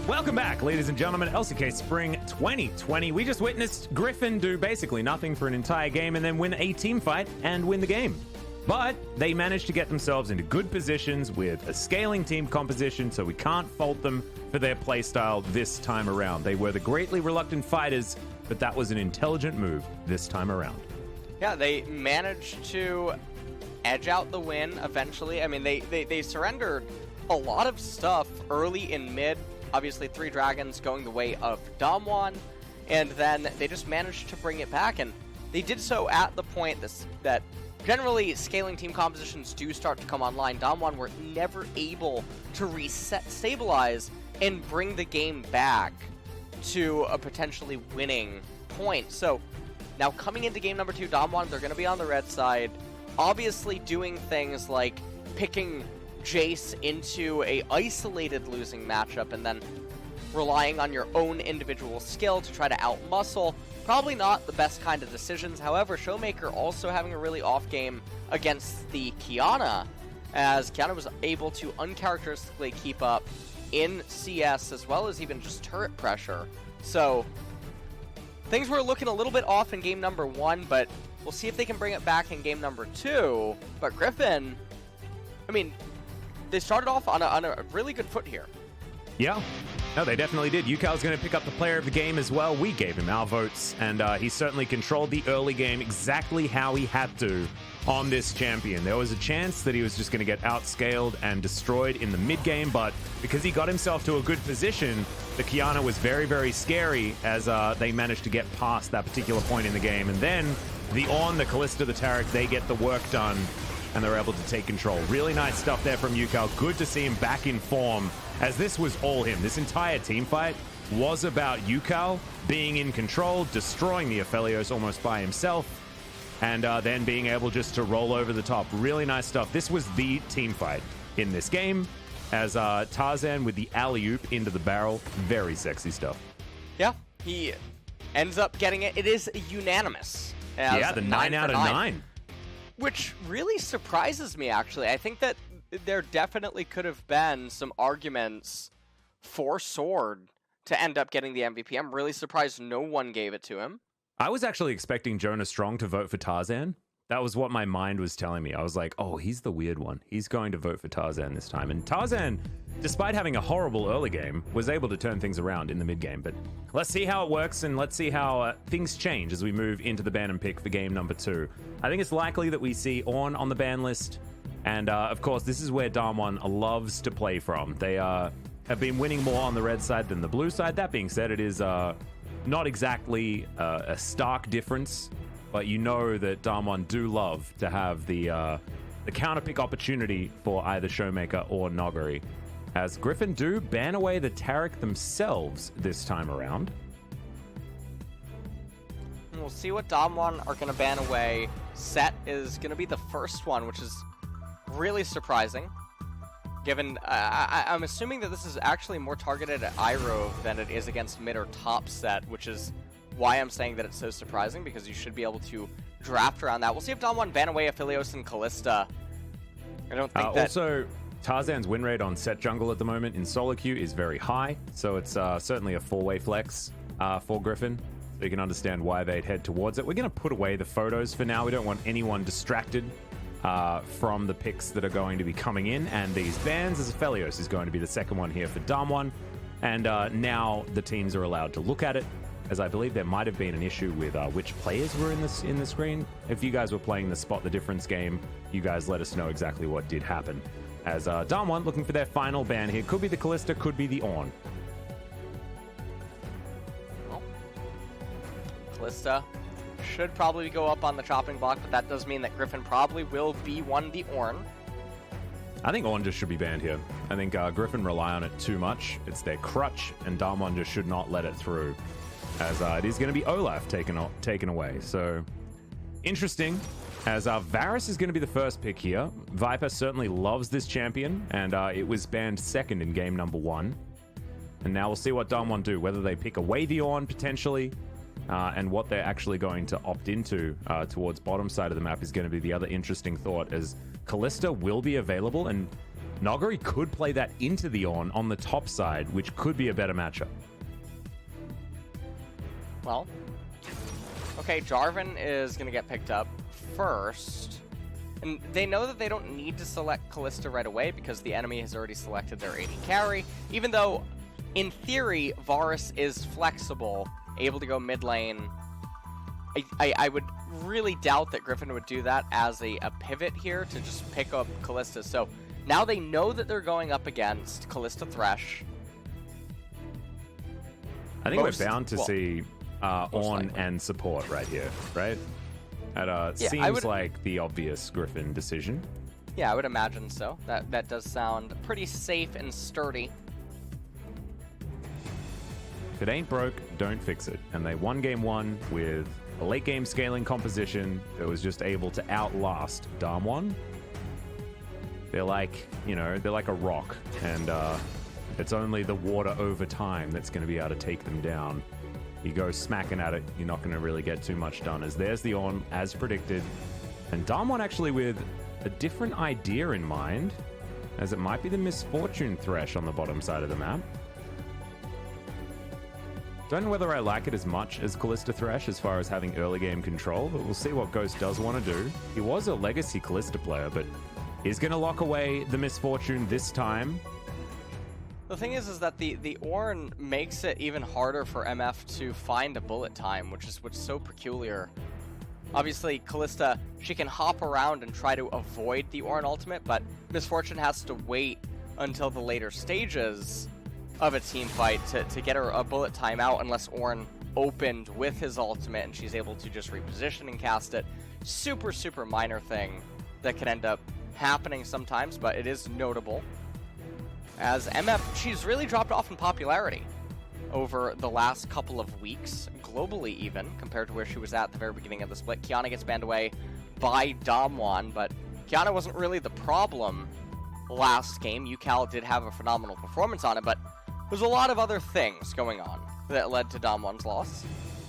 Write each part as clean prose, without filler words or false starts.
Welcome back, ladies and gentlemen. LCK Spring 2020. We just witnessed Griffin do basically nothing for an entire game and then win a team fight and win the game. But they managed to get themselves into good positions with a scaling team composition, so we can't fault them for their playstyle this time around. They were the greatly reluctant fighters, but that was an intelligent move this time around. Yeah, they managed to edge out the win eventually. I mean, they surrendered a lot of stuff early in mid. Obviously, 3 dragons going the way of DAMWON, and then they just managed to bring it back, and they did so at the point that generally scaling team compositions do start to come online. DAMWON were never able to reset, stabilize, and bring the game back to a potentially winning point. So now coming into game number 2, DAMWON, they're going to be on the red side, obviously doing things like picking Jace into a isolated losing matchup and then relying on your own individual skill to try to outmuscle. Probably not the best kind of decisions. However, Showmaker also having a really off game against the Qiyana, as Qiyana was able to uncharacteristically keep up in CS as well as even just turret pressure. So things were looking a little bit off in game number 1, but we'll see if they can bring it back in game number 2. But Griffin, I mean, they started off on a really good foot here. Yeah. No, they definitely did. Yukal's going to pick up the player of the game as well. We gave him our votes, and he certainly controlled the early game exactly how he had to on this champion. There was a chance that he was just going to get outscaled and destroyed in the mid game, but because he got himself to a good position, the Qiyana was very, very scary as they managed to get past that particular point in the game. And then the Ornn, the Kalista, the Taric, they get the work done, and they're able to take control. Really nice stuff there from Yukal. Good to see him back in form, as this was all him. This entire team fight was about Yukal being in control, destroying the Aphelios almost by himself, and then being able just to roll over the top. Really nice stuff. This was the team fight in this game, as Tarzan with the alley-oop into the barrel. Very sexy stuff. Yeah, he ends up getting it. It is unanimous. Yeah, the 9 out of 9. Which really surprises me, actually. I think that there definitely could have been some arguments for Sword to end up getting the MVP. I'm really surprised no one gave it to him. I was actually expecting Jonah Strong to vote for Tarzan. That was what my mind was telling me. I was like, oh, he's the weird one. He's going to vote for Tarzan this time. And Tarzan, despite having a horrible early game, was able to turn things around in the mid game. But let's see how it works, and let's see how things change as we move into the ban and pick for game number 2. I think it's likely that we see Ornn on the ban list. And of course, this is where DAMWON loves to play from. They have been winning more on the red side than the blue side. That being said, it is not exactly a stark difference, but you know that DAMWON do love to have the counter pick opportunity for either Showmaker or Noggery, as Griffin do ban away the Taric themselves this time around. And we'll see what DAMWON are going to ban away. Set is going to be the first one, which is really surprising, given I'm assuming that this is actually more targeted at Iroh than it is against mid or top Set, which is why I'm saying that it's so surprising, because you should be able to draft around that. We'll see if DAMWON ban away Aphelios and Kalista. I don't think that... Also, Tarzan's win rate on Set jungle at the moment in solo queue is very high, so it's certainly a 4-way flex for Griffin. So you can understand why they'd head towards it. We're going to put away the photos for now. We don't want anyone distracted from the picks that are going to be coming in, and these bans, as Aphelios is going to be the second one here for DAMWON. And now the teams are allowed to look at it, as I believe there might have been an issue with which players were in the screen. If you guys were playing the Spot the Difference game, you guys let us know exactly what did happen. As DAMWON looking for their final ban here. Could be the Kalista, could be the Ornn. Well, Kalista should probably go up on the chopping block, but that does mean that Griffin probably will B1 the Ornn. I think Ornn just should be banned here. I think Griffin rely on it too much. It's their crutch, and DAMWON just should not let it through, as it is going to be Olaf taken away. So, interesting, as Varus is going to be the first pick here. Viper certainly loves this champion, and it was banned second in game number 1. And now we'll see what DAMWON do, whether they pick away the Ornn potentially, and what they're actually going to opt into towards bottom side of the map is going to be the other interesting thought, as Kalista will be available, and Nogari could play that into the Ornn on the top side, which could be a better matchup. Well, okay, Jarvan is going to get picked up first. And they know that they don't need to select Kalista right away because the enemy has already selected their AD carry, even though, in theory, Varus is flexible, able to go mid lane. I would really doubt that Griffin would do that as a pivot here to just pick up Kalista. So now they know that they're going up against Kalista Thresh. I think we're bound to see Ornn and support right here, right? That seems like the obvious Griffin decision. Yeah, I would imagine so. That does sound pretty safe and sturdy. If it ain't broke, don't fix it. And they won game one with a late game scaling composition that was just able to outlast DAMWON. They're like, they're like a rock, and it's only the water over time that's going to be able to take them down. You go smacking at it, you're not going to really get too much done. As there's the Ornn, as predicted. And DAMWON actually with a different idea in mind, as it might be the Misfortune Thresh on the bottom side of the map. Don't know whether I like it as much as Kalista Thresh as far as having early game control, but we'll see what Ghost does want to do. He was a legacy Kalista player, but he's going to lock away the Misfortune this time. The thing is that the Ornn makes it even harder for MF to find a bullet time, which is what's so peculiar. Obviously, Kalista, she can hop around and try to avoid the Ornn ultimate, but Misfortune has to wait until the later stages of a team fight to get her a bullet time out unless Ornn opened with his ultimate and she's able to just reposition and cast it. Super, super minor thing that can end up happening sometimes, but it is notable. As MF, she's really dropped off in popularity over the last couple of weeks, globally even, compared to where she was at the very beginning of the split. Qiyana gets banned away by DAMWON, but Qiyana wasn't really the problem last game. UCal did have a phenomenal performance on it, but there's a lot of other things going on that led to DAMWON's loss.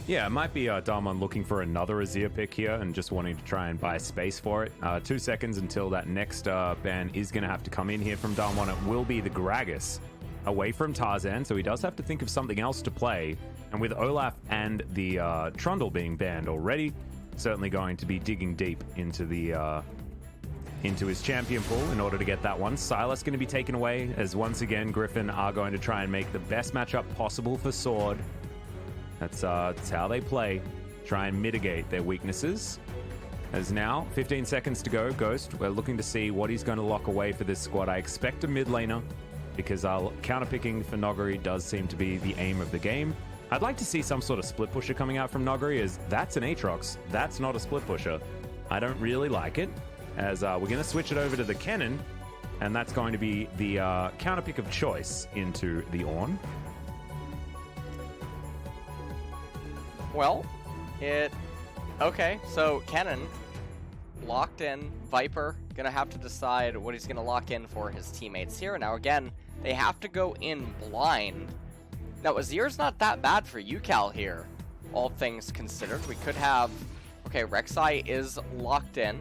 Yeah, it might be DAMWON looking for another Azir pick here and just wanting to try and buy space for it. 2 seconds until that next ban is going to have to come in here from DAMWON. It will be the Gragas away from Tarzan, so he does have to think of something else to play. And with Olaf and the Trundle being banned already, certainly going to be digging deep into the into his champion pool in order to get that one. Sylas going to be taken away, as once again Griffin are going to try and make the best matchup possible for Sword. That's how they play. Try and mitigate their weaknesses. As now, 15 seconds to go. Ghost, we're looking to see what he's going to lock away for this squad. I expect a mid laner, because counterpicking for Nogari does seem to be the aim of the game. I'd like to see some sort of split pusher coming out from Nogari, as that's an Aatrox. That's not a split pusher. I don't really like it, as we're going to switch it over to the Kennen, and that's going to be the counterpick of choice into the Ornn. Well, okay, so Kennen locked in. Viper gonna have to decide what he's gonna lock in for his teammates here. Now again, they have to go in blind. Now Azir's not that bad for UCal here, all things considered. We could have, okay, Rek'Sai is locked in,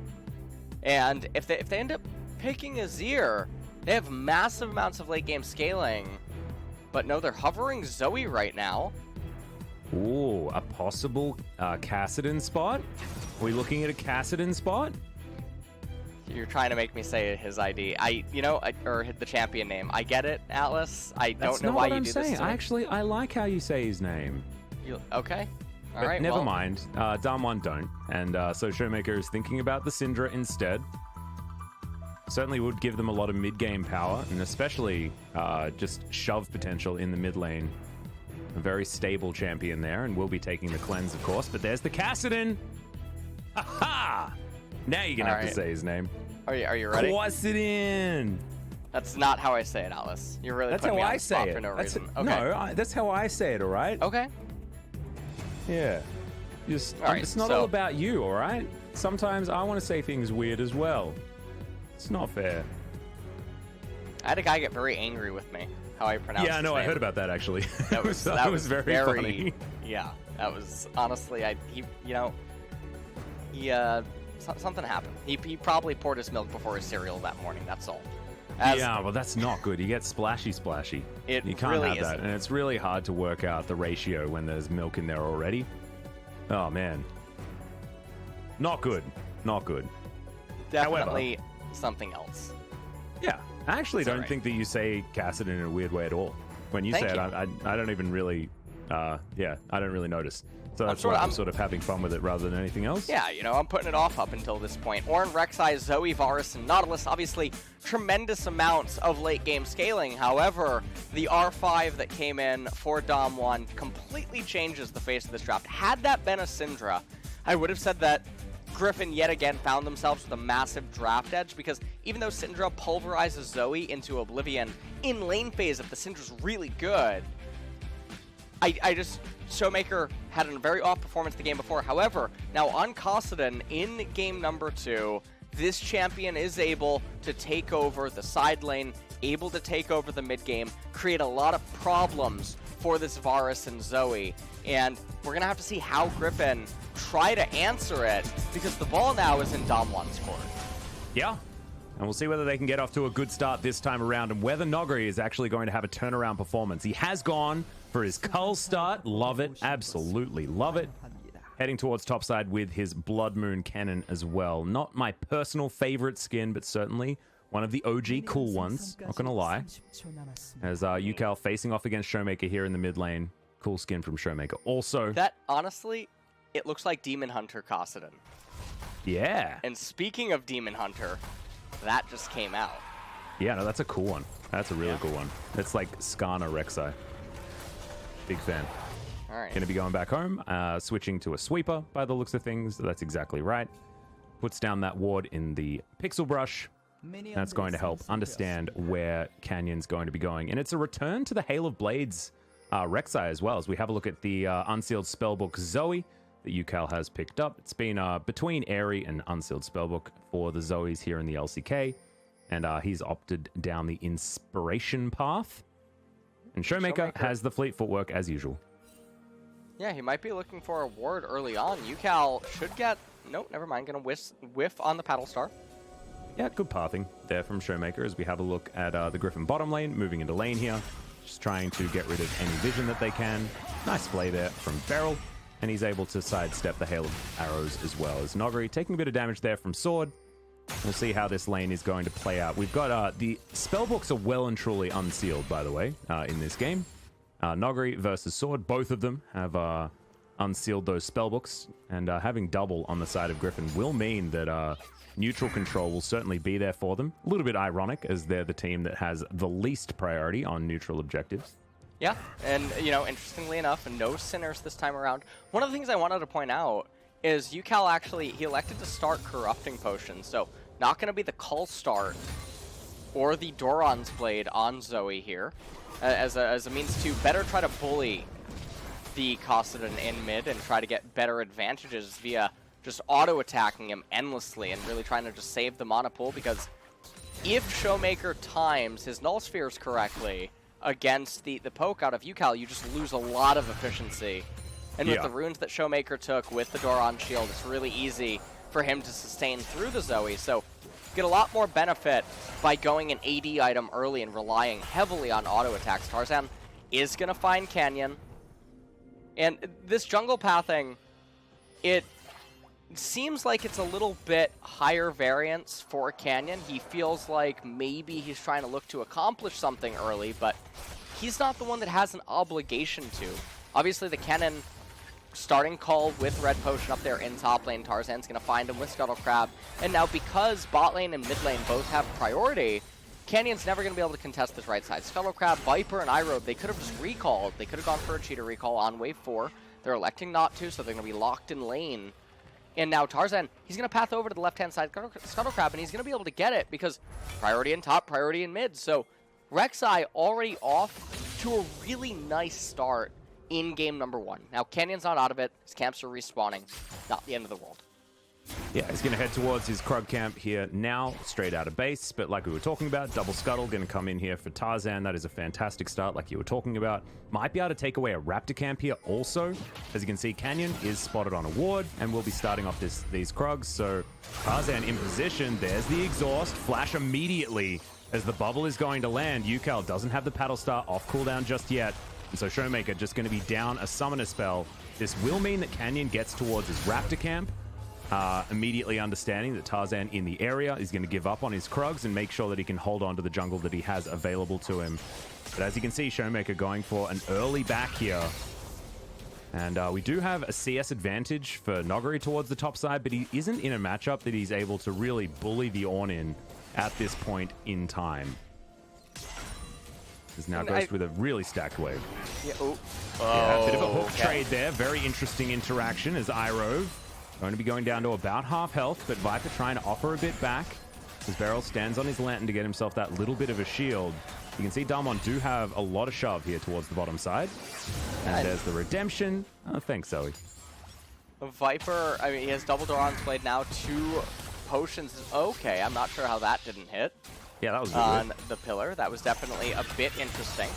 and if they end up picking Azir, they have massive amounts of late game scaling. But no, they're hovering Zoe right now. Ooh, a possible Kassadin spot? Are we looking at a Kassadin spot? You're trying to make me say his ID. Or the champion name. I get it, Atlas. I don't know why you do this to me. I like how you say his name. Okay. All but right. Never mind. DAMWON don't. And so Showmaker is thinking about the Syndra instead. Certainly would give them a lot of mid-game power, and especially just shove potential in the mid lane. A very stable champion there, and we'll be taking the cleanse, of course. But there's the Kassadin. Ha-ha! Now you're going to have to say his name. Are you ready? Kassadin! That's not how I say it, Alice. You're really putting me on the spot for no reason. Okay. No, that's how I say it, all right? Okay. Yeah. It's not all about you, all right? Sometimes I want to say things weird as well. It's not fair. I had a guy get very angry with me. How I pronounce Yeah, I know. I heard about that actually. That was very funny. Yeah, that was honestly. Something happened. He probably poured his milk before his cereal that morning. That's all. Yeah, well, that's not good. You get splashy. You can't really have that. isn't. And it's really hard to work out the ratio when there's milk in there already. Oh, man. Not good. Not good. Definitely something else. Yeah. I actually don't alright. think that you say Cassidy in a weird way at all. When you Thank say you. it, I don't even really, I don't really notice. So that's sorta- why I'm I'm- sort of having fun with it rather than anything else. Yeah, I'm putting it off up until this point. Orin, Rek'Sai, Zoe, Varus, and Nautilus, obviously tremendous amounts of late game scaling. However, the R5 that came in for DAMWON completely changes the face of this draft. Had that been a Syndra, I would have said that Griffin yet again found themselves with a massive draft edge, because even though Syndra pulverizes Zoe into oblivion in lane phase, if the Syndra's really good, Showmaker had a very off performance the game before. However, now on Kassadin in game number 2, this champion is able to take over the side lane, able to take over the mid game, create a lot of problems for this Varus and Zoe. And we're going to have to see how Griffin try to answer it, because the ball now is in DAMWON's court. Yeah. And we'll see whether they can get off to a good start this time around, and whether Nogri is actually going to have a turnaround performance. He has gone for his Cull start. Love it. Absolutely love it. Heading towards topside with his Blood Moon cannon as well. Not my personal favorite skin, but certainly one of the OG cool ones. Not going to lie. As Yukal facing off against Showmaker here in the mid lane. Cool skin from Showmaker. Also, That, honestly, it looks like Demon Hunter Kassadin. yeah. And speaking of Demon Hunter, that just came out. Yeah, no, that's a cool one. That's a really cool one. It's like Skarner Rek'Sai. Big fan. All right. Going to be going back home, switching to a sweeper by the looks of things. That's exactly right. Puts down that ward in the pixel brush. That's going to help understand where Canyon's going to be going. And it's a return to the Hail of Blades Rek'Sai as well, as we have a look at the Unsealed Spellbook Zoe that Yukal has picked up. It's been between Airy and Unsealed Spellbook for the Zoes here in the LCK. And he's opted down the Inspiration path. And Showmaker has the fleet footwork as usual. Yeah, he might be looking for a ward early on. Yukal should get... Nope, never mind. Going to whiff on the Paddle Star. Yeah, good pathing there from Showmaker as we have a look at the Griffin bottom lane, moving into lane here. Just trying to get rid of any vision that they can. Nice play there from Beryl. And he's able to sidestep the hail of arrows as well as Nogri taking a bit of damage there from Sword. We'll see how this lane is going to play out. We've got the spellbooks are well and truly unsealed, by the way, in this game. Nogri versus Sword, both of them have unsealed those spellbooks, and having double on the side of Griffin will mean that neutral control will certainly be there for them. A little bit ironic, as they're the team that has the least priority on neutral objectives. Yeah, and, interestingly enough, no Sinners this time around. One of the things I wanted to point out is Yukal actually, he elected to start Corrupting Potion, so not going to be the Cull start or the Doran's Blade on Zoe here, as a means to better try to bully the Kassadin in mid and try to get better advantages via just auto-attacking him endlessly and really trying to just save the mana pool, because if Showmaker times his Null Spheres correctly against the poke out of Yukal, you just lose a lot of efficiency. And with the runes that Showmaker took with the Doran Shield, it's really easy for him to sustain through the Zoe. So get a lot more benefit by going an AD item early and relying heavily on auto attacks. Tarzan is going to find Canyon. And this jungle pathing, it seems like it's a little bit higher variance for Canyon. He feels like maybe he's trying to look to accomplish something early, but he's not the one that has an obligation to. Obviously, the Cannon starting call with Red Potion up there in top lane. Tarzan's going to find him with Scuttle Crab. And now because bot lane and mid lane both have priority, Canyon's never going to be able to contest this right side. Scuttle Crab, Viper, and Irobe, they could have just recalled. They could have gone for a cheater recall on wave 4. They're electing not to, so they're going to be locked in lane. And now Tarzan, he's going to path over to the left-hand side Scuttle Crab, and he's going to be able to get it because priority in top, priority in mid. So Rek'Sai already off to a really nice start in game number 1. Now, Canyon's not out of it. His camps are respawning. Not the end of the world. Yeah, he's going to head towards his Krug camp here now, straight out of base. But like we were talking about, double Scuttle going to come in here for Tarzan. That is a fantastic start like you were talking about. Might be able to take away a Raptor camp here also. As you can see, Canyon is spotted on a ward, and we'll be starting off these Krugs. So Tarzan in position. There's the exhaust. Flash immediately as the bubble is going to land. UCal doesn't have the Paddle Star off cooldown just yet, and so Showmaker just going to be down a summoner spell. This will mean that Canyon gets towards his Raptor camp, immediately understanding that Tarzan in the area is going to give up on his Krugs and make sure that he can hold on to the jungle that he has available to him. But as you can see, Showmaker going for an early back here. And we do have a CS advantage for Noguri towards the top side, but he isn't in a matchup that he's able to really bully the Ornn in at this point in time. Is now Ghost with a really stacked wave. Yeah, Yeah, bit of a hook trade there. Very interesting interaction as Irove going to be going down to about half health, but Viper trying to offer a bit back as Beryl stands on his lantern to get himself that little bit of a shield. You can see DAMWON do have a lot of shove here towards the bottom side. And there's the redemption. Oh, thanks, Zoe. Viper, I mean, he has double Doran's Blade now, 2 potions. Okay, I'm not sure how that didn't hit. Yeah, that was good. On the pillar. That was definitely a bit interesting.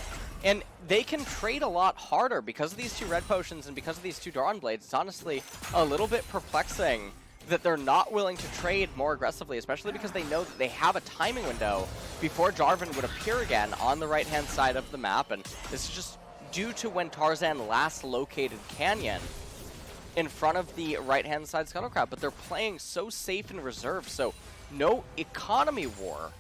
And they can trade a lot harder because of these 2 red potions and because of these 2 Doran Blades. It's honestly a little bit perplexing that they're not willing to trade more aggressively, especially because they know that they have a timing window before Jarvan would appear again on the right-hand side of the map. And this is just due to when Tarzan last located Canyon in front of the right-hand side Scuttlecrab. But they're playing so safe and reserved, so no economy war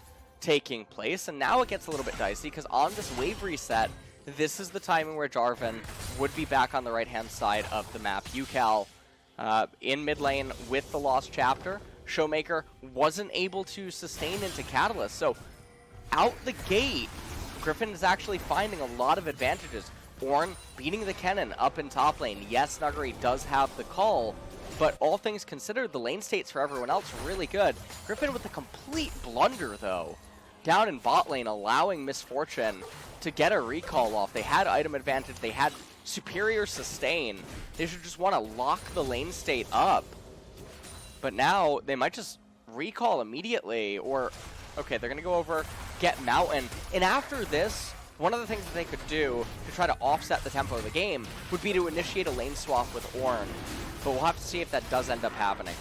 taking place. And now it gets a little bit dicey because on this wave reset, this is the timing where Jarvan would be back on the right-hand side of the map. UCal in mid lane with the lost chapter. Showmaker wasn't able to sustain into Catalyst. So out the gate, Griffin is actually finding a lot of advantages. Ornn beating the Kennen up in top lane. Yes, Nuguri does have the call, but all things considered, the lane states for everyone else are really good. Griffin with a complete blunder, though, down in bot lane, allowing Misfortune to get a recall off. They had item advantage. They had superior sustain. They should just want to lock the lane state up. But now they might just recall immediately, or, okay, they're going to go over, get Mountain. And after this, one of the things that they could do to try to offset the tempo of the game would be to initiate a lane swap with Ornn. But we'll have to see if that does end up happening.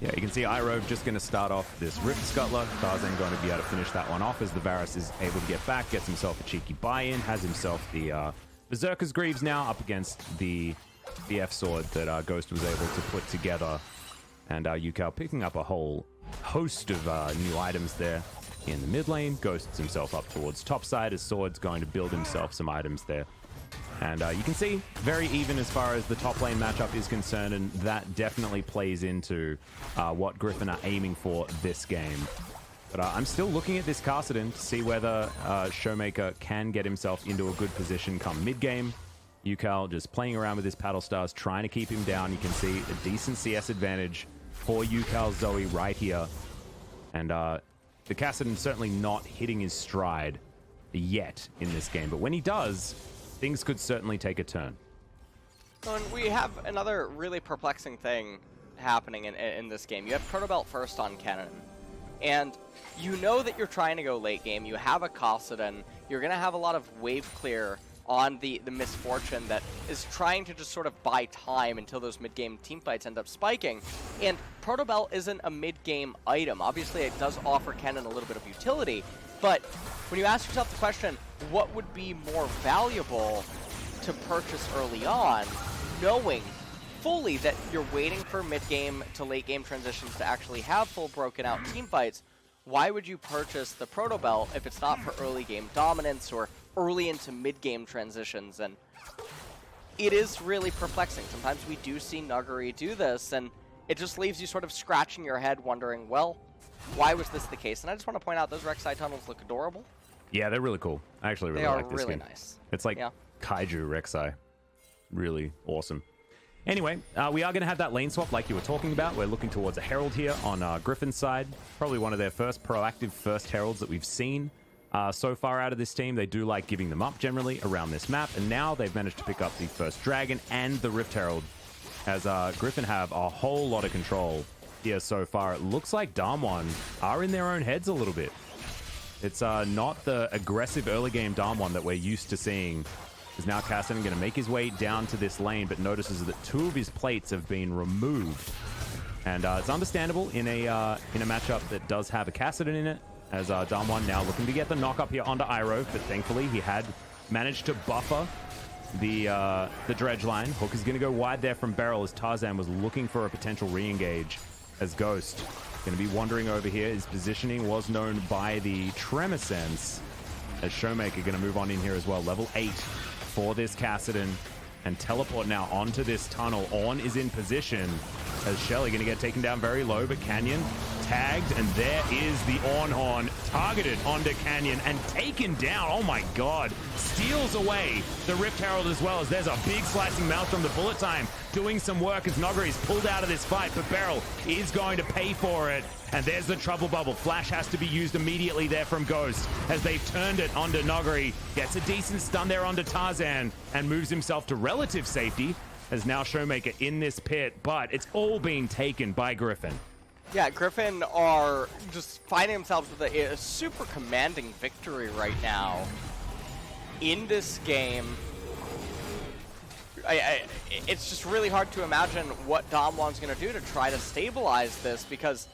Yeah, you can see Irove just going to start off this Rift Scuttler. Tarzan going to be able to finish that one off as the Varus is able to get back, gets himself a cheeky buy-in, has himself the Berserker's Greaves now up against the F sword that Ghost was able to put together. And UCal picking up a whole host of new items there in the mid lane. Ghosts himself up towards top side as Sword's going to build himself some items there. And you can see very even as far as the top lane matchup is concerned, and that definitely plays into what Griffin are aiming for this game. But I'm still looking at this Carcidon to see whether Showmaker can get himself into a good position come mid-game. UCal just playing around with his Paddle Stars, trying to keep him down. You can see a decent CS advantage for UCal's Zoe right here. And the Carcidon certainly not hitting his stride yet in this game. But when he does, things could certainly take a turn. And we have another really perplexing thing happening in this game. You have Protobelt first on Kennen. And you know that you're trying to go late game. You have a Carcidon. You're going to have a lot of wave clear on the Misfortune that is trying to just sort of buy time until those mid-game teamfights end up spiking. And Protobelt isn't a mid-game item. Obviously, it does offer Kennen a little bit of utility. But when you ask yourself the question, what would be more valuable to purchase early on, knowing fully that you're waiting for mid-game to late-game transitions to actually have full broken-out teamfights, why would you purchase the Protobelt if it's not for early-game dominance or early into mid-game transitions? And it is really perplexing. Sometimes we do see Nuguri do this, and it just leaves you sort of scratching your head wondering, well, why was this the case? And I just want to point out those Rek'Sai tunnels look adorable. Yeah, they're really cool. I actually really like this really game. Nice. It's like Kaiju Rek'Sai. Really awesome. Anyway, we are going to have that lane swap like you were talking about. We're looking towards a Herald here on Griffin's side. Probably one of their first proactive first Heralds that we've seen so far out of this team. They do like giving them up generally around this map. And now they've managed to pick up the first Dragon and the Rift Herald as Griffin have a whole lot of control here so far. It looks like DAMWON are in their own heads a little bit. It's not the aggressive early game DAMWON that we're used to seeing. Is now Carcidon going to make his way down to this lane, but notices that 2 of his plates have been removed. And it's understandable in a matchup that does have a Carcidon in it. as DAMWON now looking to get the knock up here onto Iroh, but thankfully he had managed to buffer the dredge line. Hook is going to go wide there from Beryl as Tarzan was looking for a potential re-engage, as Ghost going to be wandering over here. His positioning was known by the Tremor Sense, as Showmaker going to move on in here as well. Level 8 for this Kassadin, and teleport now onto this tunnel. Ornn is in position as Shelly going to get taken down very low, but Canyon tagged, and there is the Ornn Horn targeted onto Canyon and taken down. Oh my god. Steals away the Rift Herald as well, as there's a big slicing maelstrom. The bullet time doing some work as Nogari's pulled out of this fight, but Beryl is going to pay for it. And there's the trouble bubble. Flash has to be used immediately there from Ghost as they've turned it onto Nogari. Gets a decent stun there onto Tarzan and moves himself to relative safety as now Showmaker in this pit, but it's all being taken by Griffin. Yeah, Griffin are just finding themselves with a super commanding victory right now in this game. It's just really hard to imagine what DAMWON's going to do to try to stabilize this, because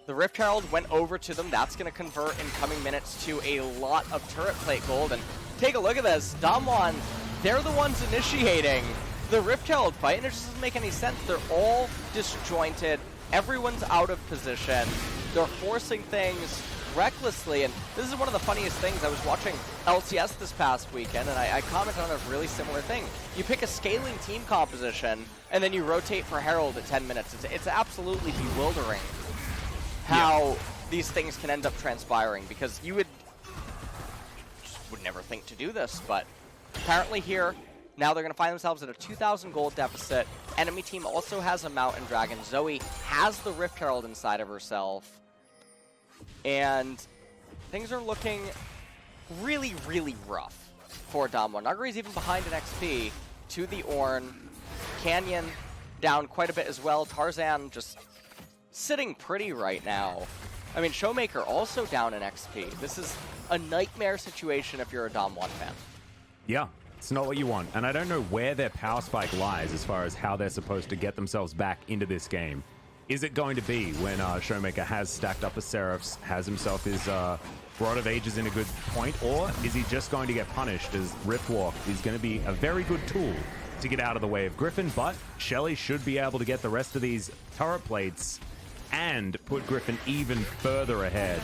the Rift Herald went over to them. That's going to convert in coming minutes to a lot of turret plate gold. And take a look at this. DAMWON, they're the ones initiating the Rift Herald fight, and it just doesn't make any sense. They're all disjointed. Everyone's out of position. They're forcing things recklessly, and this is one of the funniest things. I was watching LCS this past weekend, and I commented on a really similar thing. You pick a scaling team composition, and then you rotate for Herald at 10 minutes. It's absolutely bewildering how these things can end up transpiring, because you would never think to do this, but apparently here, now they're going to find themselves at a 2,000 gold deficit. Enemy team also has a Mountain Dragon. Zoe has the Rift Herald inside of herself. And things are looking really, really rough for DAMWON. Nagari's even behind an XP to the Ornn. Canyon down quite a bit as well. Tarzan just sitting pretty right now. I mean, Showmaker also down an XP. This is a nightmare situation if you're a DAMWON fan. Yeah. It's not what you want, and I don't know where their power spike lies as far as how they're supposed to get themselves back into this game. Is it going to be when Showmaker has stacked up a Seraphs, has himself his Rod of Ages in a good point, or is he just going to get punished as Riftwalk is going to be a very good tool to get out of the way of Griffin, but Shelly should be able to get the rest of these turret plates and put Griffin even further ahead,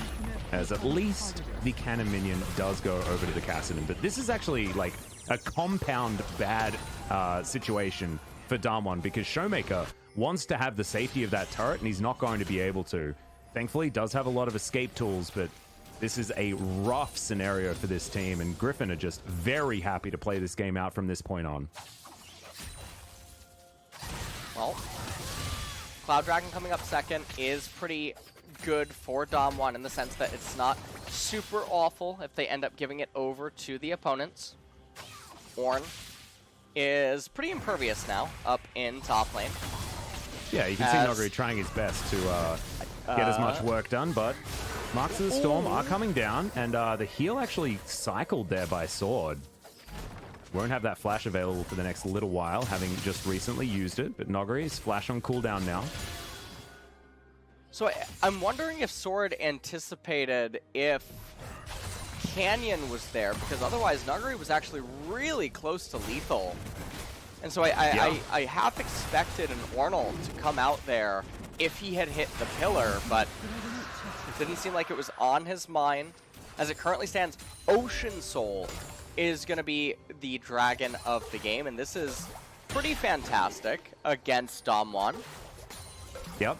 as at least the cannon minion does go over to the Kassadin. But this is actually like a compound bad situation for DAMWON, because Showmaker wants to have the safety of that turret and he's not going to be able to. Thankfully, does have a lot of escape tools, but this is a rough scenario for this team, and Griffin are just very happy to play this game out from this point on. Well, Cloud Dragon coming up second is pretty good for DAMWON in the sense that it's not super awful if they end up giving it over to the opponents. Ornn is pretty impervious now up in top lane. Yeah, you can see Nogari trying his best to get as much work done, but Marks of the Storm are coming down, and the heal actually cycled there by Sword. Won't have that flash available for the next little while, having just recently used it, but Nogari's flash on cooldown now. So I'm wondering if Sword anticipated if Canyon was there, because otherwise Nogari was actually really close to lethal. And so I half expected an Ornal to come out there if he had hit the pillar, but it didn't seem like it was on his mind. As it currently stands, Ocean Soul is going to be the dragon of the game, and this is pretty fantastic against DAMWON. Yep.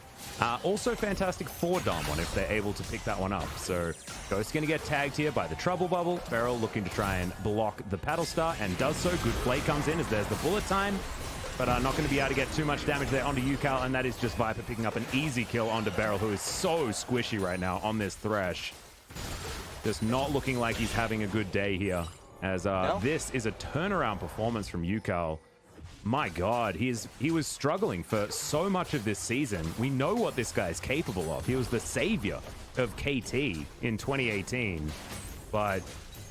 Also fantastic for DAMWON if they're able to pick that one up. So Ghost's going to get tagged here by the Trouble Bubble. Beryl looking to try and block the Paddle Star, and does so. Good play comes in as there's the bullet time, but not going to be able to get too much damage there onto Yukal, and that is just Viper picking up an easy kill onto Beryl, who is so squishy right now on this Thresh. Just not looking like he's having a good day here, as this is a turnaround performance from Yukal. My God, he was struggling for so much of this season. We know what this guy is capable of. He was the savior of KT in 2018. But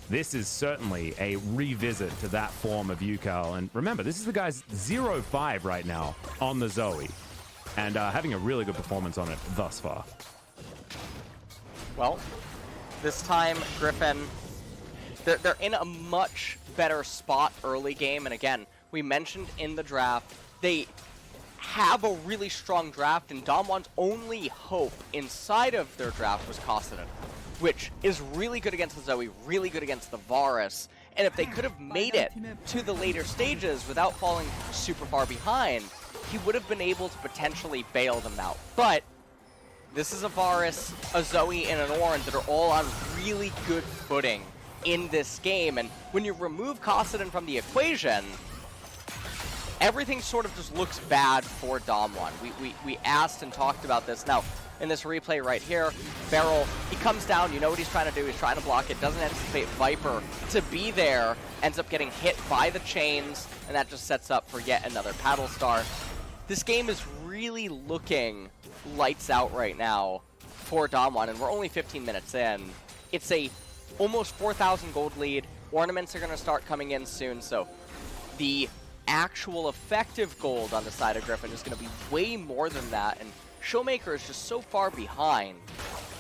this is certainly a revisit to that form of Yukal. And remember, this is the guy's 0-5 right now on the Zoe, and having a really good performance on it thus far. Well, This time, Griffin, they're in a much better spot early game. And again, we mentioned in the draft, they have a really strong draft, and DAMWON's only hope inside of their draft was Kassadin, which is really good against the Zoe, really good against the Varus. And if they could have made it to the later stages without falling super far behind, he would have been able to potentially bail them out. But this is a Varus, a Zoe, and an Orange that are all on really good footing in this game. And when you remove Kassadin from the equation, everything sort of just looks bad for DAMWON. We asked and talked about this. Now, in this replay right here, Beryl, he comes down, you know what he's trying to do, he's trying to block it, doesn't anticipate Viper to be there, ends up getting hit by the chains, and that just sets up for yet another paddle star. This game is really looking lights out right now for DAMWON, and we're only 15 minutes in. It's a almost 4,000 gold lead. Ornaments are going to start coming in soon, so the actual effective gold on the side of Griffin is going to be way more than that, and Showmaker is just so far behind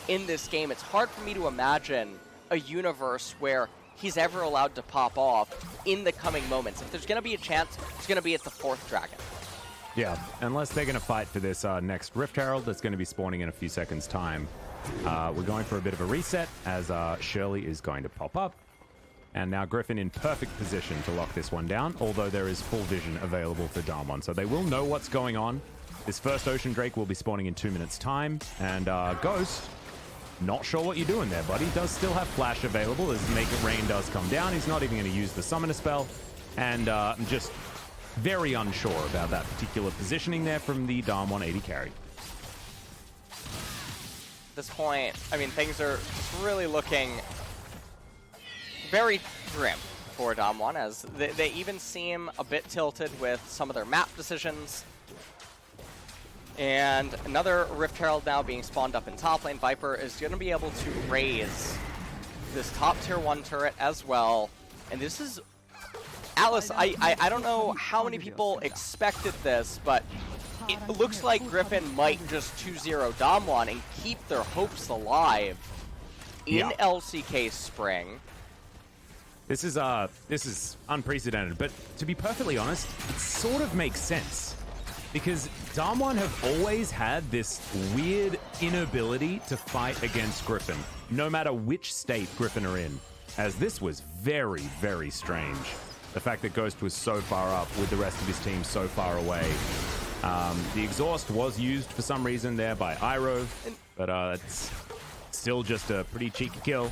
in this game. It's hard for me to imagine a universe where he's ever allowed to pop off in the coming moments. If there's going to be a chance, it's going to be at the 4th dragon. Yeah, unless they're going to fight for this next Rift Herald that's going to be spawning in a few seconds' time. We're going for a bit of a reset as Shirley is going to pop up. And now Griffin in perfect position to lock this one down, although there is full vision available for DAMWON. So they will know what's going on. This first Ocean Drake will be spawning in 2 minutes' time. And Ghost, not sure what you're doing there, buddy. Does still have Flash available as Make It Rain does come down. He's not even going to use the Summoner spell. And I'm just very unsure about that particular positioning there from the DAMWON 80 carry. At this point, I mean, things are really looking very grim for DAMWON, as they even seem a bit tilted with some of their map decisions. And another Rift Herald now being spawned up in top lane. Viper is going to be able to raise this top tier 1 turret as well. And this is... Alice, I don't know how many people expected this, but it looks like Griffin might just 2-0 DAMWON and keep their hopes alive in LCK Spring. This is unprecedented, but to be perfectly honest, it sort of makes sense. Because DAMWON have always had this weird inability to fight against Griffin, no matter which state Griffin are in, as this was very, very strange. The fact that Ghost was so far up with the rest of his team so far away. The exhaust was used for some reason there by Iroh, but it's still just a pretty cheeky kill.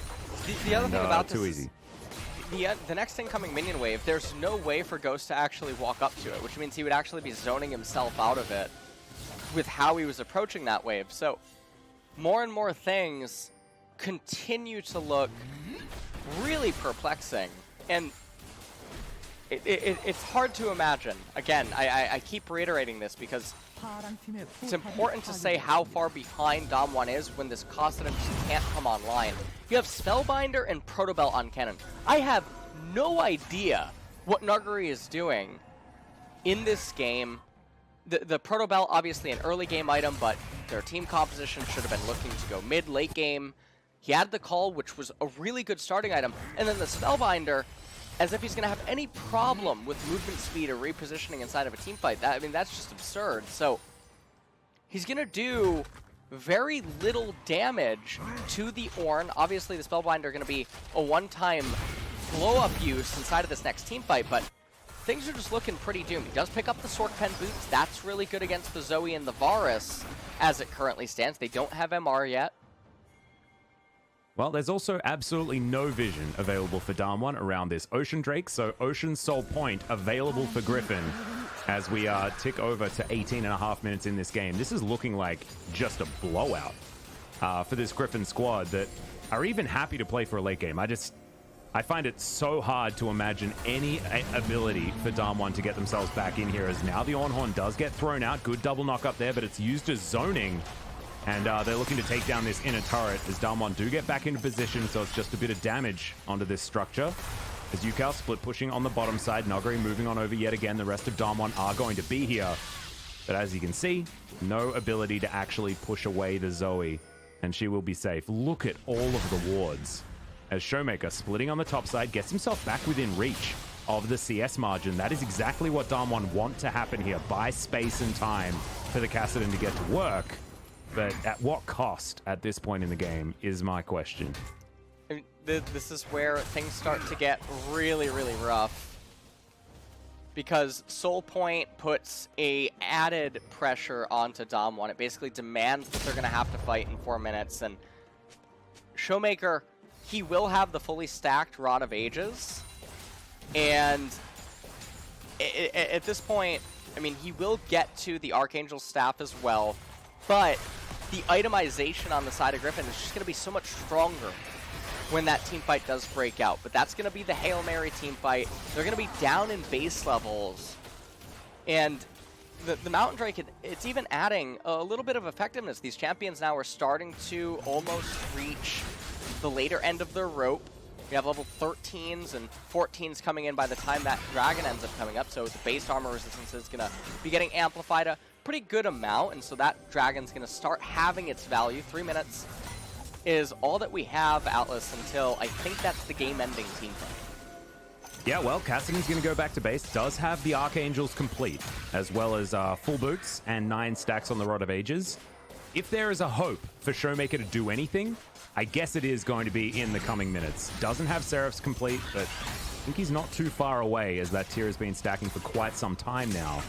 The other thing about this too easy. The next incoming minion wave, there's no way for Ghost to actually walk up to it, which means he would actually be zoning himself out of it with how he was approaching that wave. So more and more things continue to look really perplexing. And it's hard to imagine. Again, I keep reiterating this because it's important to say how far behind DAMWON is when this Kassadin just can't come online. You have Spellbinder and Protobell on cannon. I have no idea what Nuguri is doing in this game. The Protobell, obviously an early game item, but their team composition should have been looking to go mid, late game. He had the Call, which was a really good starting item, and then the Spellbinder, as if he's going to have any problem with movement speed or repositioning inside of a team fight. I mean, that's just absurd. So he's going to do very little damage to the Ornn. Obviously, the Spellbinder are going to be a one-time blow-up use inside of this next team fight, but things are just looking pretty doomed. He does pick up the Sork Pen boots. That's really good against the Zoe and the Varus as it currently stands. They don't have MR yet. Well, there's also absolutely no vision available for DAMWON around this Ocean Drake, so Ocean Soul Point available for Griffin as we tick over to 18.5 minutes in this game. This is looking like just a blowout for this Griffin squad that are even happy to play for a late game. I find it so hard to imagine any ability for DAMWON to get themselves back in here, as now the Ornhorn does get thrown out. Good double knock up there, but it's used as zoning. And they're looking to take down this inner turret as DAMWON do get back into position, so it's just a bit of damage onto this structure. As Yukao split pushing on the bottom side, Nuguri moving on over yet again. The rest of DAMWON are going to be here. But as you can see, no ability to actually push away the Zoe and she will be safe. Look at all of the wards as Showmaker splitting on the top side gets himself back within reach of the CS margin. That is exactly what DAMWON want to happen here. Buy space and time for the Kassadin to get to work. But at what cost at this point in the game is my question. I mean, this is where things start to get really, really rough. Because Soul Point puts a added pressure onto DAMWON. It basically demands that they're going to have to fight in 4 minutes. And Showmaker, he will have the fully stacked Rod of Ages. And at this point, I mean, he will get to the Archangel staff as well. But the itemization on the side of Griffin is just going to be so much stronger when that team fight does break out. But that's going to be the Hail Mary team fight. They're going to be down in base levels. And the Mountain Drake, it's even adding a little bit of effectiveness. These champions now are starting to almost reach the later end of their rope. We have level 13s and 14s coming in by the time that Dragon ends up coming up. So the base armor resistance is going to be getting amplified a pretty good amount. And so that Dragon's going to start having its value. 3 minutes is all that we have, Atlas, until I think that's the game-ending team fight. Yeah, well, Kassadin's going to go back to base. Does have the Archangels complete, as well as full boots and 9 stacks on the Rod of Ages. If there is a hope for Showmaker to do anything, I guess it is going to be in the coming minutes. Doesn't have Seraphs complete, but I think he's not too far away, as that tier has been stacking for quite some time now.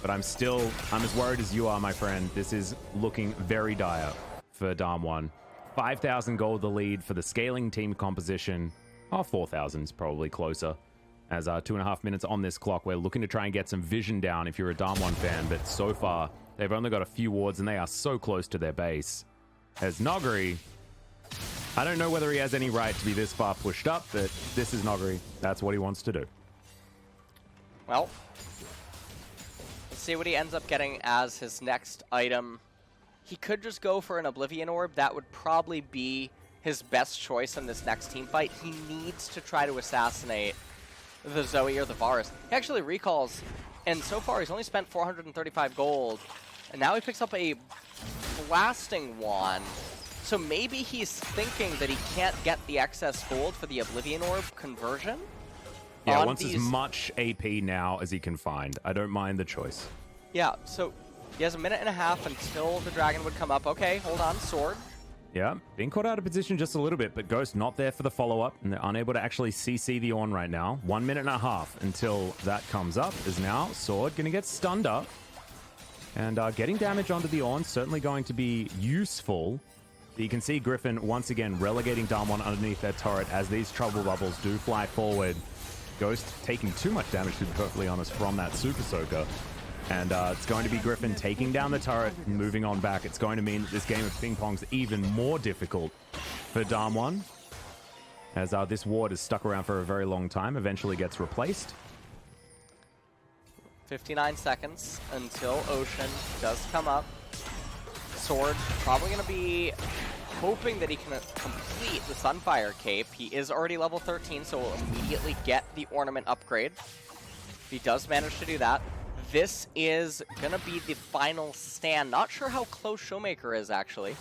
But I'm as worried as you are, my friend. This is looking very dire for DAMWON. 5,000 gold the lead for the scaling team composition. 4,000 is probably closer. As 2.5 minutes on this clock, we're looking to try and get some vision down if you're a DAMWON fan, but so far, they've only got a few wards and they are so close to their base. As Noggery, I don't know whether he has any right to be this far pushed up, but this is Noggery. That's what he wants to do. Well, let's see what he ends up getting as his next item. He could just go for an Oblivion Orb. That would probably be his best choice in this next team fight. He needs to try to assassinate the Zoe or the Varus. He actually recalls, and so far he's only spent 435 gold, and now he picks up a Blasting Wand. So maybe he's thinking that he can't get the excess gold for the Oblivion Orb conversion. Yeah, wants as much AP now as he can find. I don't mind the choice. Yeah, so he has a minute and a half until the dragon would come up. Okay, hold on, sword. Yeah, being caught out of position just a little bit, but Ghost not there for the follow-up, and they're unable to actually CC the Ornn right now. 1 minute and a half until that comes up, is now Sword going to get stunned up. And getting damage onto the Ornn certainly going to be useful. But you can see Griffin once again relegating DAMWON underneath their turret as these trouble bubbles do fly forward. Ghost taking too much damage, to be perfectly honest, from that Super Soaker. And it's going to be Griffin taking down the turret and moving on back. It's going to mean that this game of ping pong's even more difficult for DAMWON, as this ward is stuck around for a very long time, eventually gets replaced. 59 seconds until Ocean does come up. Sword probably going to be hoping that he can complete the Sunfire Cape. He is already level 13, so will immediately get the ornament upgrade. If he does manage to do that, this is going to be the final stand. Not sure how close Showmaker is, actually,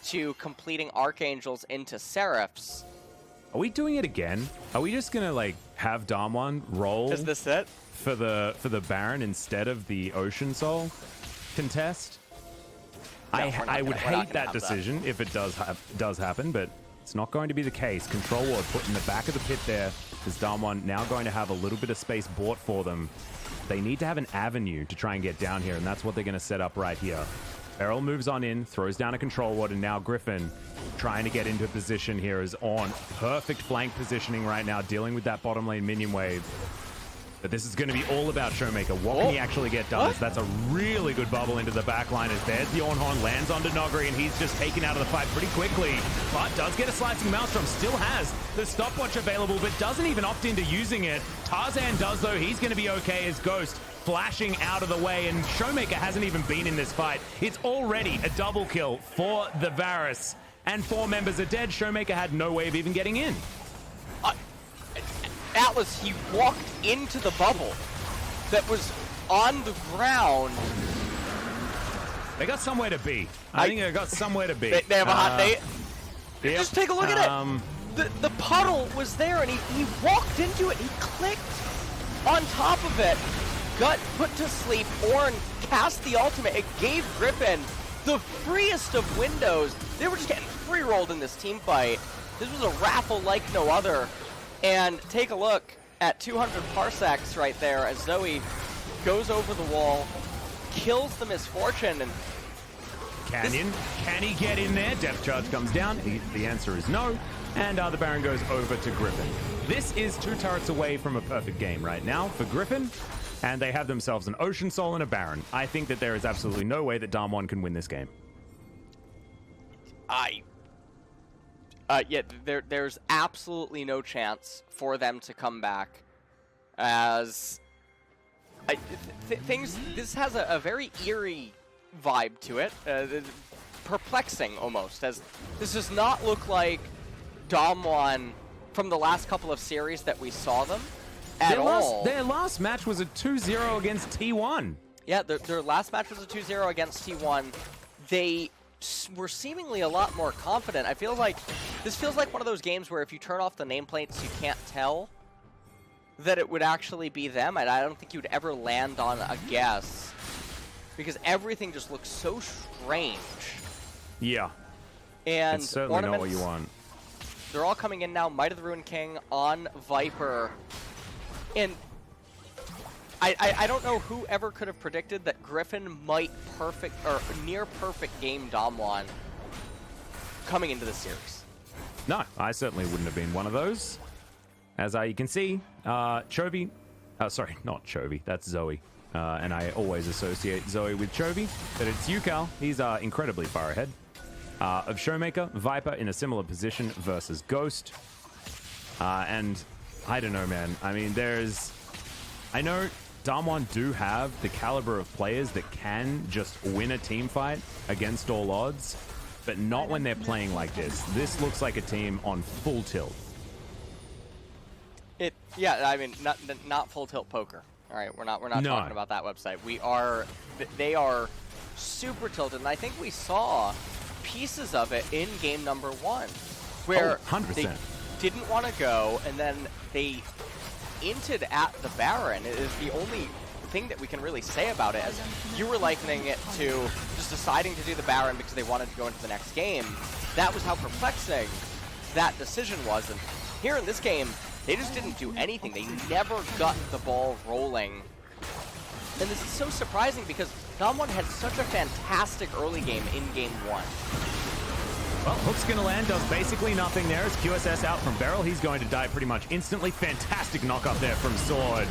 to completing Archangels into Seraphs. Are we doing it again? Are we just going to, like, have DAMWON roll Is this it? for the Baron instead of the Ocean Soul contest? No, I would hate that decision if it does happen, but it's not going to be the case. Control Ward put in the back of the pit there. Is DAMWON now going to have a little bit of space bought for them? They need to have an avenue to try and get down here, and that's what they're going to set up right here. Beryl moves on in, throws down a Control Ward, and now Griffin trying to get into position here is on. Perfect flank positioning right now, dealing with that bottom lane minion wave. But this is going to be all about Showmaker. What can he actually get done? That's a really good bubble into the back line as there's the Ornn, lands onto Noggery, and he's just taken out of the fight pretty quickly. But does get a slicing Maelstrom, still has the stopwatch available, but doesn't even opt into using it. Tarzan does, though. He's going to be okay as Ghost flashing out of the way, and Showmaker hasn't even been in this fight. It's already a double kill for the Varus, and 4 members are dead. Showmaker had no way of even getting in. Atlas, he walked into the bubble that was on the ground. They got somewhere to be. I think they got somewhere to be. They have a hot date. Yep. Just take a look at it. The puddle was there, and he walked into it. He clicked on top of it. Got put to sleep. Ornn cast the ultimate. It gave Griffin the freest of windows. They were just getting free-rolled in this team fight. This was a raffle like no other. And take a look at 200 parsecs right there as Zoe goes over the wall, kills the Misfortune, and Canyon, can he get in there? Depth charge comes down. The answer is no. And the Baron goes over to Griffin. This is 2 turrets away from a perfect game right now for Griffin. And they have themselves an Ocean Soul and a Baron. I think that there is absolutely no way that DAMWON can win this game. Yeah, there's absolutely no chance for them to come back. As this has a very eerie vibe to it, perplexing almost, as this does not look like DAMWON from the last couple of series that we saw them at all. Their last match was a 2-0 against T1. Yeah, their last match was a 2-0 against T1. They were seemingly a lot more confident. I feel like this feels like one of those games where if you turn off the nameplates, you can't tell that it would actually be them, and I don't think you'd ever land on a guess because everything just looks so strange. Yeah. And it's certainly not what you want. They're all coming in now. Might of the Ruined King on Viper. And I don't know who ever could have predicted that Griffin might near perfect game DAMWON coming into the series. No, I certainly wouldn't have been one of those. As you can see, Chovy, sorry, not Chovy, that's Zoe. And I always associate Zoe with Chovy, but it's UCal. He's incredibly far ahead. Of Showmaker, Viper in a similar position versus Ghost. And I don't know, man. I mean, I know DAMWON do have the caliber of players that can just win a team fight against all odds, but not when they're playing like this. This looks like a team on full tilt. Yeah, I mean, not full tilt poker. All right, we're not talking about that website. They are super tilted, and I think we saw pieces of it in game number 1, where 100%. They didn't want to go, and then they inted at the Baron. It is the only thing that we can really say about it, as you were likening it to just deciding to do the Baron because they wanted to go into the next game. That was how perplexing that decision was, and here in this game, they just didn't do anything. They never got the ball rolling. And this is so surprising because DAMWON had such a fantastic early game in game 1. Well, Hook's going to land, does basically nothing there. As QSS out from Beryl, he's going to die pretty much instantly. Fantastic knock up there from Sword.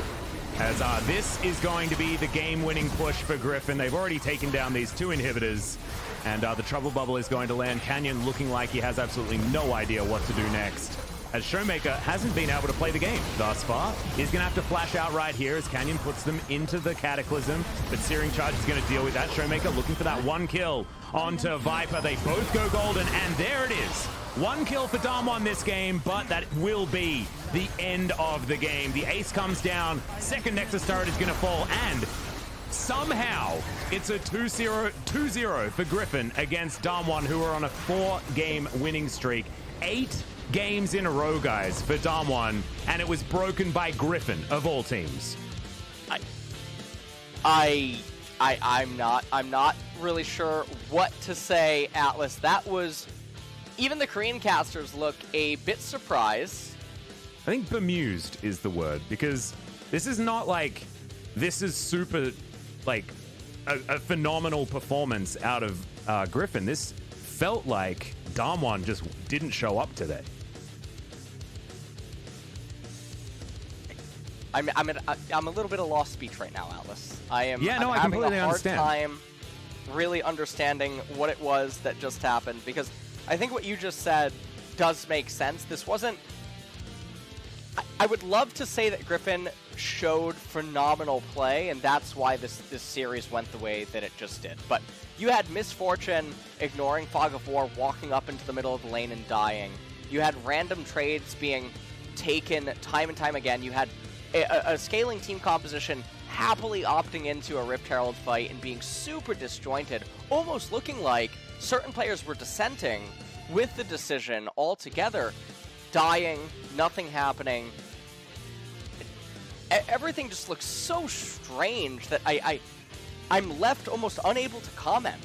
As this is going to be the game-winning push for Griffin. They've already taken down these 2 inhibitors. And the Trouble Bubble is going to land. Canyon looking like he has absolutely no idea what to do next, as Showmaker hasn't been able to play the game thus far. He's going to have to flash out right here as Canyon puts them into the Cataclysm, but Searing Charge is going to deal with that. Showmaker looking for that 1 kill onto Viper. They both go golden, and there it is. 1 kill for DAMWON this game, but that will be the end of the game. The ace comes down, second Nexus turret is going to fall, and somehow it's a 2-0 for Griffin against DAMWON, who are on a 4-game winning streak. 8 games in a row, guys, for DAMWON, and it was broken by Griffin of all teams. I'm not really sure what to say, Atlas. That was, even the Korean casters look a bit surprised. I think bemused is the word, because this is not like, this is super, like, a phenomenal performance out of Griffin. This felt like DAMWON just didn't show up today. I'm a little bit of lost speech right now, Atlas. I'm I having completely a hard understand. time really understanding what it was that just happened, because I think what you just said does make sense. This wasn't... I would love to say that Griffin showed phenomenal play, and that's why this series went the way that it just did. But you had Misfortune ignoring Fog of War, walking up into the middle of the lane and dying. You had random trades being taken time and time again. You had a scaling team composition happily opting into a Rift Herald fight and being super disjointed, almost looking like certain players were dissenting with the decision altogether, dying, nothing happening. Everything just looks so strange that I'm left almost unable to comment.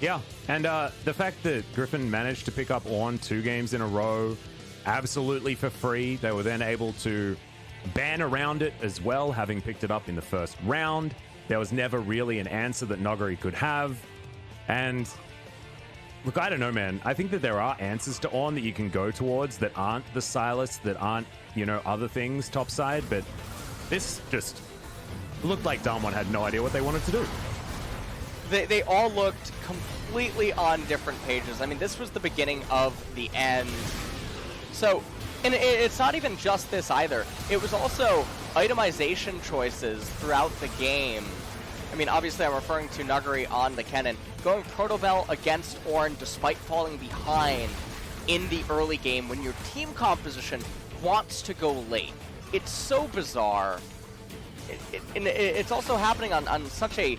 Yeah, and the fact that Griffin managed to pick up on 2 games in a row, absolutely for free. They were then able to ban around it as well, having picked it up in the first round. There was never really an answer that Nogari could have. And look, I don't know, man. I think that there are answers to On that you can go towards that aren't the Silas, that aren't, you know, other things topside, but this just looked like DAMWON had no idea what they wanted to do. They all looked completely on different pages. I mean, this was the beginning of the end. So, and it's not even just this either. It was also itemization choices throughout the game. I mean, obviously I'm referring to Nuggery on the Kennen. Going Protobell against Ornn despite falling behind in the early game when your team composition wants to go late. It's so bizarre. It's also happening on such a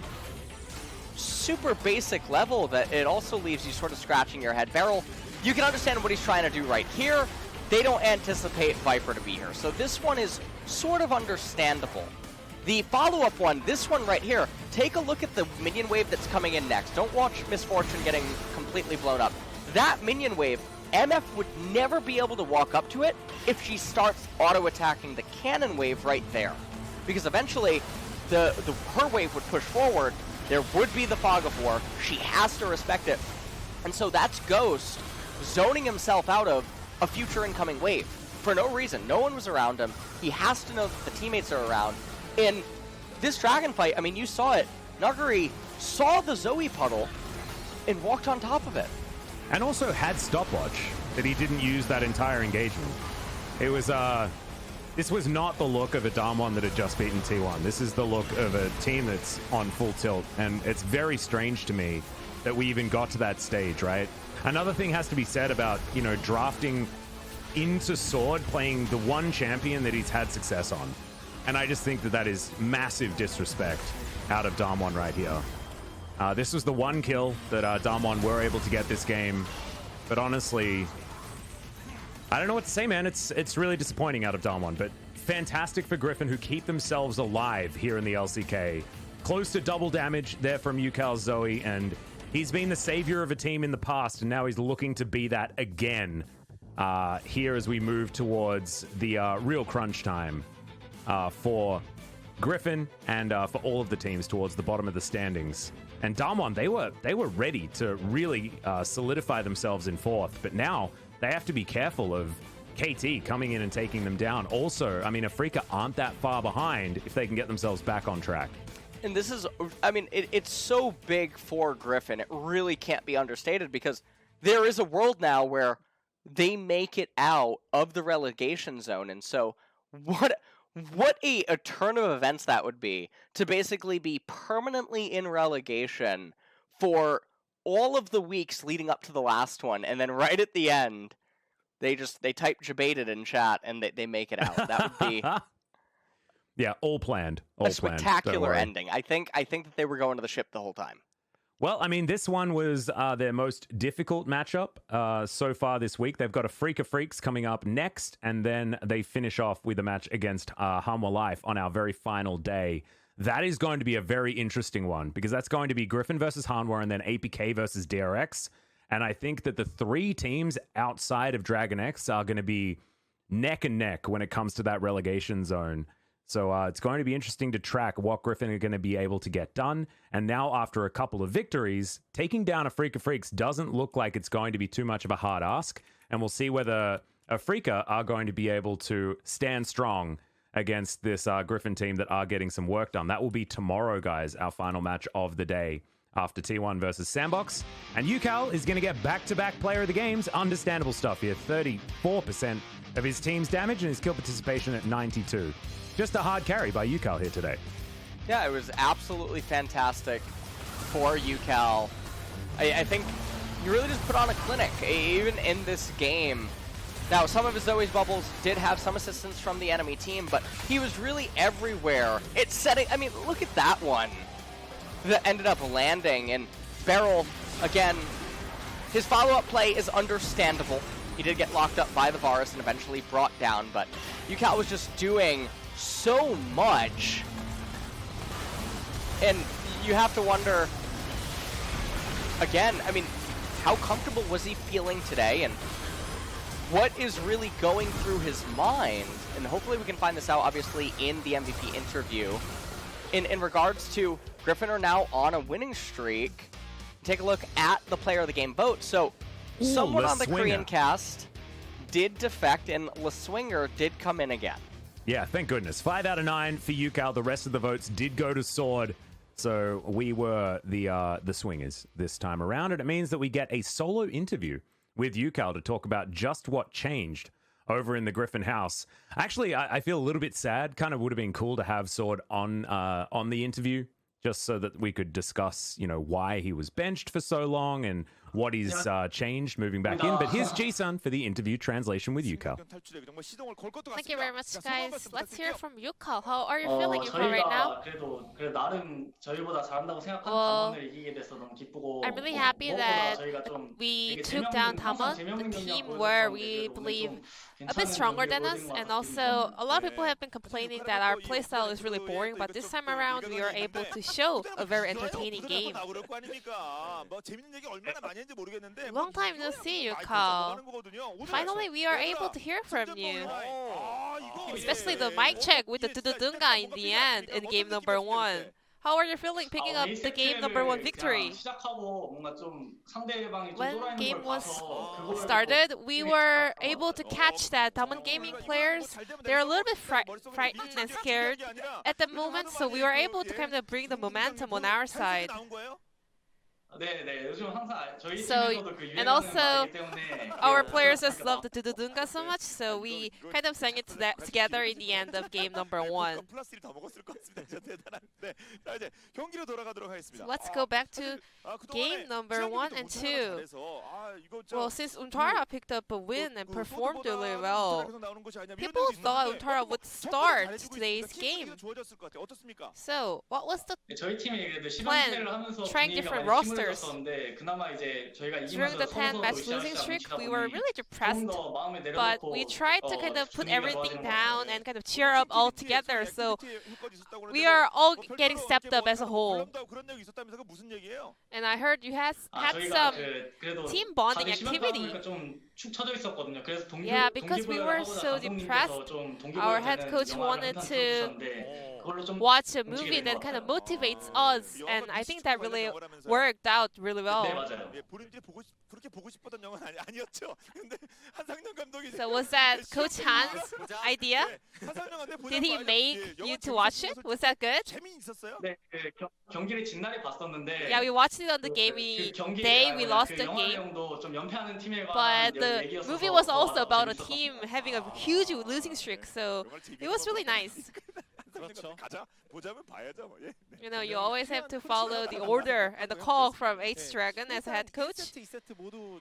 super basic level that it also leaves you sort of scratching your head. Beryl, you can understand what he's trying to do right here. They don't anticipate Viper to be here, so this one is sort of understandable. The follow-up one, this one right here, take a look at the minion wave that's coming in next. Don't watch Misfortune getting completely blown up. That minion wave, MF would never be able to walk up to it if she starts auto-attacking the cannon wave right there. Because eventually, her wave would push forward, there would be the Fog of War, she has to respect it. And so that's Ghost zoning himself out of a future incoming wave. For no reason, no one was around him, he has to know that the teammates are around. In this dragon fight, I mean, you saw it, Nuggery saw the Zoe puddle and walked on top of it. And also had stopwatch, that he didn't use that entire engagement. It was, this was not the look of a DAMWON that had just beaten T1. This is the look of a team that's on full tilt, and it's very strange to me that we even got to that stage, right? Another thing has to be said about, you know, drafting into Sword, playing the one champion that he's had success on. And I just think that that is massive disrespect out of DAMWON right here. This was the one kill that DAMWON were able to get this game. But honestly, I don't know what to say, man. It's really disappointing out of DAMWON. But fantastic for Griffin, who keep themselves alive here in the LCK. Close to double damage there from UCal's Zoe. And he's been the savior of a team in the past. And now he's looking to be that again here as we move towards the real crunch time. For Griffin and for all of the teams towards the bottom of the standings. And DAMWON, they were ready to really solidify themselves in fourth, but now they have to be careful of KT coming in and taking them down. Also, I mean, Afrika aren't that far behind if they can get themselves back on track. And this is, I mean, it's so big for Griffin. It really can't be understated because there is a world now where they make it out of the relegation zone. And so what a turn of events that would be to basically be permanently in relegation for all of the weeks leading up to the last one, and then right at the end, they type debated in chat and they make it out. That would be yeah, all planned. A spectacular ending. I think that they were going to the ship the whole time. Well, I mean, this one was their most difficult matchup so far this week. They've got a Freak of Freaks coming up next, and then they finish off with a match against Hanwha Life on our very final day. That is going to be a very interesting one, because that's going to be Griffin versus Hanwha and then APK versus DRX. And I think that the 3 teams outside of Dragon X are going to be neck and neck when it comes to that relegation zone. So it's going to be interesting to track what Griffin are going to be able to get done. And now, after a couple of victories, taking down a Freak of Freaks doesn't look like it's going to be too much of a hard ask. And we'll see whether Afrika are going to be able to stand strong against this Griffin team that are getting some work done. That will be tomorrow, guys, our final match of the day after T1 versus Sandbox. And UCal is going to get back-to-back player of the games. Understandable stuff here. 34% of his team's damage and his kill participation at 92%. Just a hard carry by UCal here today. Yeah, it was absolutely fantastic for UCal. I think you really just put on a clinic. Even in this game, Now, some of his Zoe's bubbles did have some assistance from the enemy team, but he was really everywhere. It's setting, I mean, look at that one that ended up landing. And Beryl, again, his follow-up play is understandable. He did get locked up by the Varus and eventually brought down, but UCal was just doing so much. And you have to wonder, again, I mean, how comfortable was he feeling today? And what is really going through his mind? And hopefully we can find this out, obviously, in the MVP interview. In regards to Griffin are now on a winning streak. Take a look at the player of the game vote. So someone on the Korean cast did defect, and LeSwinger did come in again. Yeah, thank goodness. 5 out of 9 for UCal. The rest of the votes did go to Sword. So we were the swingers this time around, and it means that we get a solo interview with UCal to talk about just what changed over in the Griffin house. Actually, I feel a little bit sad. Kind of would have been cool to have Sword on the interview, just so that we could discuss, you know, why he was benched for so long and what he's changed moving back in. But here's Ji-sun for the interview translation with UCal. Thank you very much, guys. Let's hear from UCal. How are you feeling right now? Well, I'm really happy that we took down DAMWON, the team where we believe a bit stronger than us, and also a lot of people have been complaining that our playstyle is really boring, but this time around we are able to show a very entertaining game. Long time no see, UCal. Finally, we are able to hear from you. Especially the mic check with the Dududunga in the end in game number 1. How are you feeling picking up the game number 1 victory? When game was started, we were able to catch that DWG Gaming players, they're a little bit frightened and scared at the moment, so we were able to kind of bring the momentum on our side. So, and also, our players just love the Dududunga so much, so we kind of sang it together in the end of game number 1. So let's go back to game number 1 and 2. Well, since Untara picked up a win and performed really well, people thought Untara would start today's game. So, what was the plan? Trying different rosters. During the 10-match losing streak, we were really depressed, but we tried to kind of put everything down and kind of cheer up all together, so we are all getting stepped up as a whole. And I heard you had some team bonding activity. Yeah, because we were so depressed, our head coach wanted to watch a movie that kind of motivates us, and I think that really worked out really well. So was that Coach Han's idea? Did he make you to watch it? Was that good? Yeah, we watched it on the game day. We lost the game. But the movie was also about a team having a huge losing streak, so it was really nice. You know, you always have to follow the order and the call from H-Dragon as a head coach.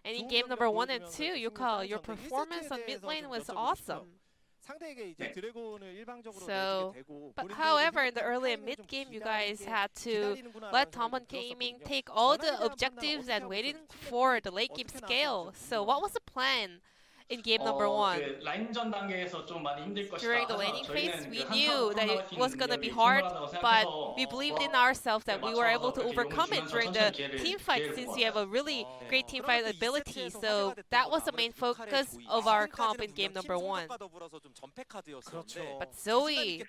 And in game number 1 and 2, UCal, your performance on mid lane was awesome. So, but however, in the early and mid game, you guys had to let DWG Gaming take all the objectives and waiting for the late game scale. So, what was the plan in game number 1? During the laning phase, we knew that it was going to be hard, but we believed in ourselves that we were able to overcome it during the team fight, since we have a really great team fight ability. So that was the main focus of our comp in game number 1. But Zoe,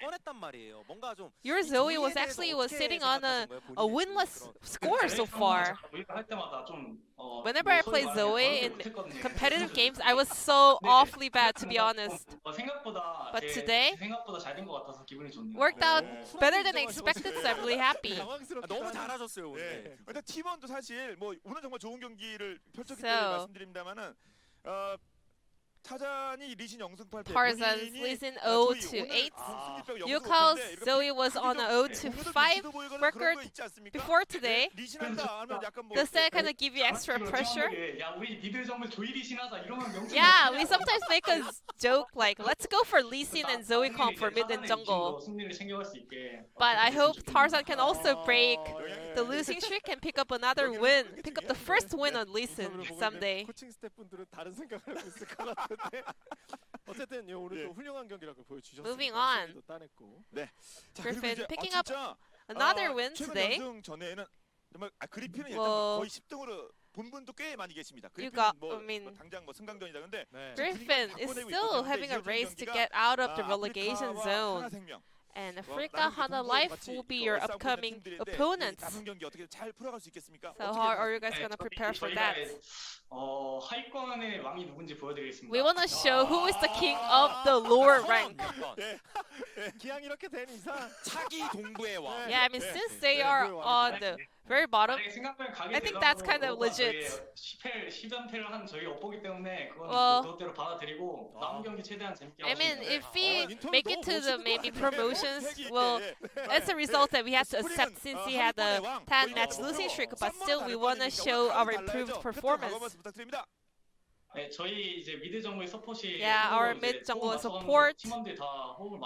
your Zoe was sitting on a winless score so far. Whenever I play Zoe in competitive games, I was so awfully bad, to be honest. But today, worked out better than I expected, so I'm really happy. So, Tarzan's Lee Sin 0-8. Yukal's Zoe was on a 0-5 record before today. Does that kind of give you extra pressure? Yeah, we sometimes make a joke like, let's go for Lee Sin and Zoe comp for mid and jungle. But I hope Tarzan can also break the losing streak and pick up another win. Pick up the first win on Lee Sin someday. Moving on. Griffin picking up another win today. Well, Griffin is still having a race to get out of the relegation zone. And Africa Hana Life will be your upcoming opponent. So how are you guys going to prepare for that? We want to show who is the king of the lower rank. Yeah, I mean, since they are on the very bottom, I think that's kind of legit. Well, I mean, if we make it to the maybe promotions, well, it's a result that we have to accept since he had a 10-match losing streak, but still we want to show our improved performance. Yeah, our mid jungle support.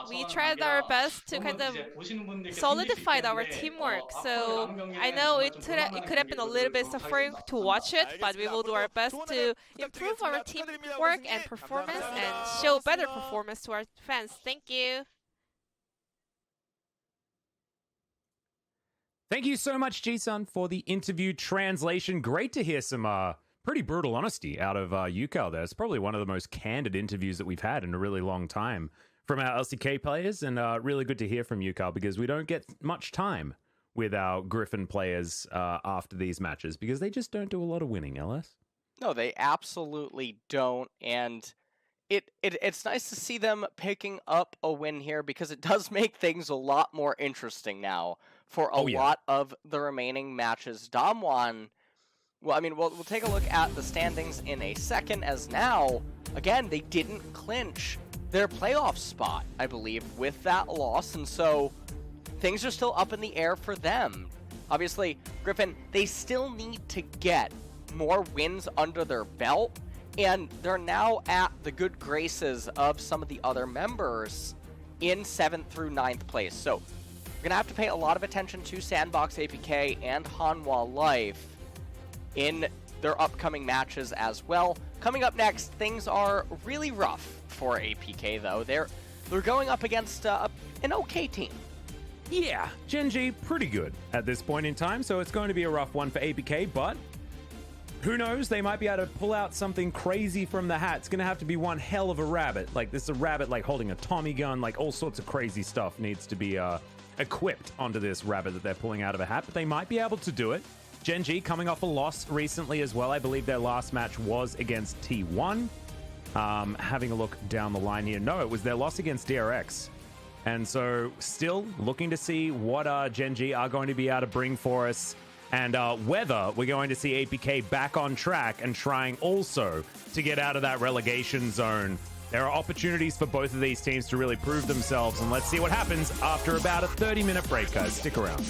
We tried our best to kind of solidify our teamwork. So I know it could have been a little bit suffering to watch it, but we will do our best to improve our teamwork and performance and show better performance to our fans. Thank you. Thank you so much, Ji-sun, for the interview translation. Great to hear some pretty brutal honesty out of Yukal there. It's probably one of the most candid interviews that we've had in a really long time from our LCK players, and really good to hear from Yukal because we don't get much time with our Griffin players after these matches because they just don't do a lot of winning, LS. No, they absolutely don't, and it's nice to see them picking up a win here because it does make things a lot more interesting now for a lot of the remaining matches. DAMWON, well, I mean, we'll take a look at the standings in a second, as now, again, they didn't clinch their playoff spot, I believe, with that loss, and so things are still up in the air for them. Obviously, Griffin, they still need to get more wins under their belt, and they're now at the good graces of some of the other members in 7th through 9th place. So we're going to have to pay a lot of attention to Sandbox APK and Hanwha Life in their upcoming matches as well. Coming up next, things are really rough for APK, though. They're going up against an okay team. Yeah, Gen G pretty good at this point in time, so it's going to be a rough one for APK, but who knows? They might be able to pull out something crazy from the hat. It's going to have to be one hell of a rabbit. Like, this is a rabbit, like, holding a Tommy gun. Like, all sorts of crazy stuff needs to be equipped onto this rabbit that they're pulling out of a hat, but they might be able to do it. Gen G coming off a loss recently as well. I believe their last match was against T1. Having a look down the line here. No, it was their loss against DRX. And so still looking to see what Gen G are going to be able to bring for us, and whether we're going to see APK back on track and trying also to get out of that relegation zone. There are opportunities for both of these teams to really prove themselves, and let's see what happens after about a 30-minute break, guys. Stick around.